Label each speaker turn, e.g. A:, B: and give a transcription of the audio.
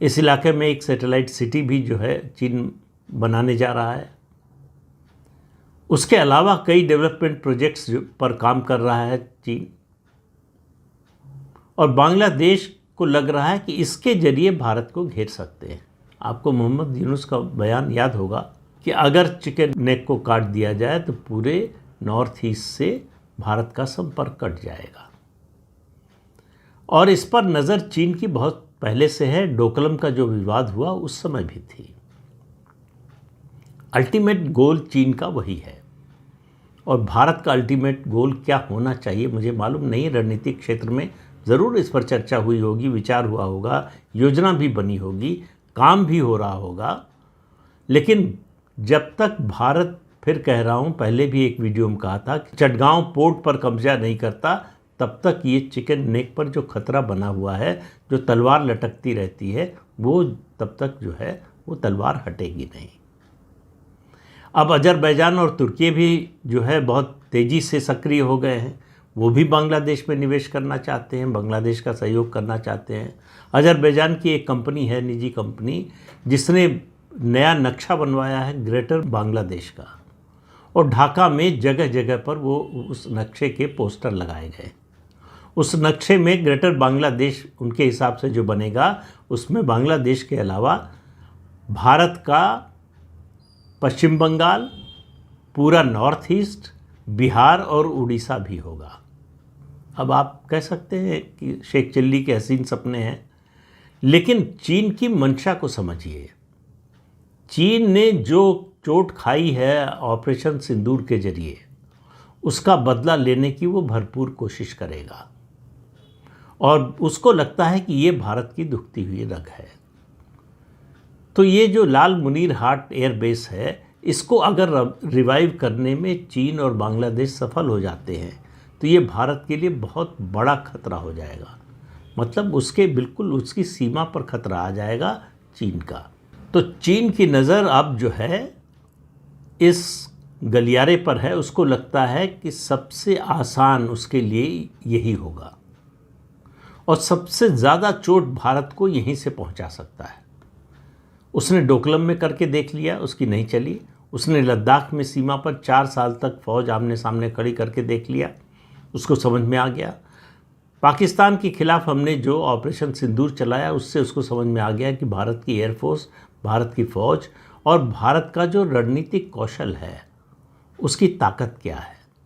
A: इस इलाके में एक सैटेलाइट सिटी भी जो है चीन बनाने जा रहा है। उसके अलावा कई डेवलपमेंट प्रोजेक्ट्स पर काम कर रहा है चीन, और बांग्लादेश को लग रहा है कि इसके जरिए भारत को घेर सकते हैं। आपको मोहम्मद यूनुस का बयान याद होगा कि अगर चिकन नेक को काट दिया जाए तो पूरे नॉर्थ ईस्ट से भारत का संपर्क कट जाएगा, और इस पर नज़र चीन की बहुत पहले से है। डोकलम का जो विवाद हुआ उस समय भी थी। अल्टीमेट गोल चीन का वही है, और भारत का अल्टीमेट गोल क्या होना चाहिए मुझे मालूम नहीं। रणनीतिक क्षेत्र में ज़रूर इस पर चर्चा हुई होगी, विचार हुआ होगा, योजना भी बनी होगी, काम भी हो रहा होगा, लेकिन जब तक भारत, फिर कह रहा हूँ, पहले भी एक वीडियो में कहा था कि चटगांव पोर्ट पर कब्जा नहीं करता, तब तक ये चिकन नेक पर जो खतरा बना हुआ है, जो तलवार लटकती रहती है, वो तब तक जो है वो तलवार हटेगी नहीं। अब अजरबैजान और तुर्की भी जो है बहुत तेज़ी से सक्रिय हो गए हैं। वो भी बांग्लादेश में निवेश करना चाहते हैं, बांग्लादेश का सहयोग करना चाहते हैं। अजरबैजान की एक कंपनी है, निजी कंपनी, जिसने नया नक्शा बनवाया है ग्रेटर बांग्लादेश का, और ढाका में जगह जगह पर वो उस नक्शे के पोस्टर लगाए गए। उस नक्शे में ग्रेटर बांग्लादेश उनके हिसाब से जो बनेगा, उसमें बांग्लादेश के अलावा भारत का पश्चिम बंगाल, पूरा नॉर्थ ईस्ट, बिहार और उड़ीसा भी होगा। अब आप कह सकते हैं कि शेख चिल्ली के हसीन सपने हैं, लेकिन चीन की मंशा को समझिए। चीन ने जो चोट खाई है ऑपरेशन सिंदूर के जरिए, उसका बदला लेने की वो भरपूर कोशिश करेगा, और उसको लगता है कि ये भारत की दुखती हुई रग है। तो ये जो लाल मुनीर हाट एयरबेस है, इसको अगर रिवाइव करने में चीन और बांग्लादेश सफल हो जाते हैं तो ये भारत के लिए बहुत बड़ा खतरा हो जाएगा। मतलब उसके बिल्कुल उसकी सीमा पर खतरा आ जाएगा चीन का। तो चीन की नज़र अब जो है इस गलियारे पर है। उसको लगता है कि सबसे आसान उसके लिए यही होगा, और सबसे ज़्यादा चोट भारत को यहीं से पहुंचा सकता है। उसने डोकलम में करके देख लिया, उसकी नहीं चली। उसने लद्दाख में सीमा पर 4 साल तक फ़ौज आमने सामने खड़ी करके देख लिया, उसको समझ में आ गया। पाकिस्तान के खिलाफ हमने जो ऑपरेशन सिंदूर चलाया, उससे उसको समझ में आ गया कि भारत की एयरफोर्स, भारत की फ़ौज और भारत का जो रणनीतिक कौशल है, उसकी ताकत क्या है।